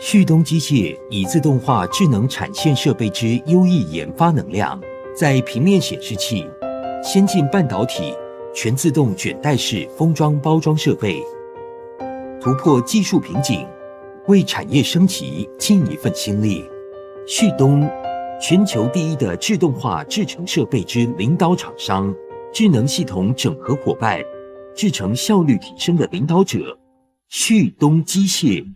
旭东机械以自动化智能产线设备之优异研发能量，在平面显示器、先进半导体、全自动卷带式封装包装设备，突破技术瓶颈，为产业升级尽一份心力。旭东，全球第一的自动化制程设备之领导厂商，智能系统整合伙伴，制程效率提升的领导者。旭东机械。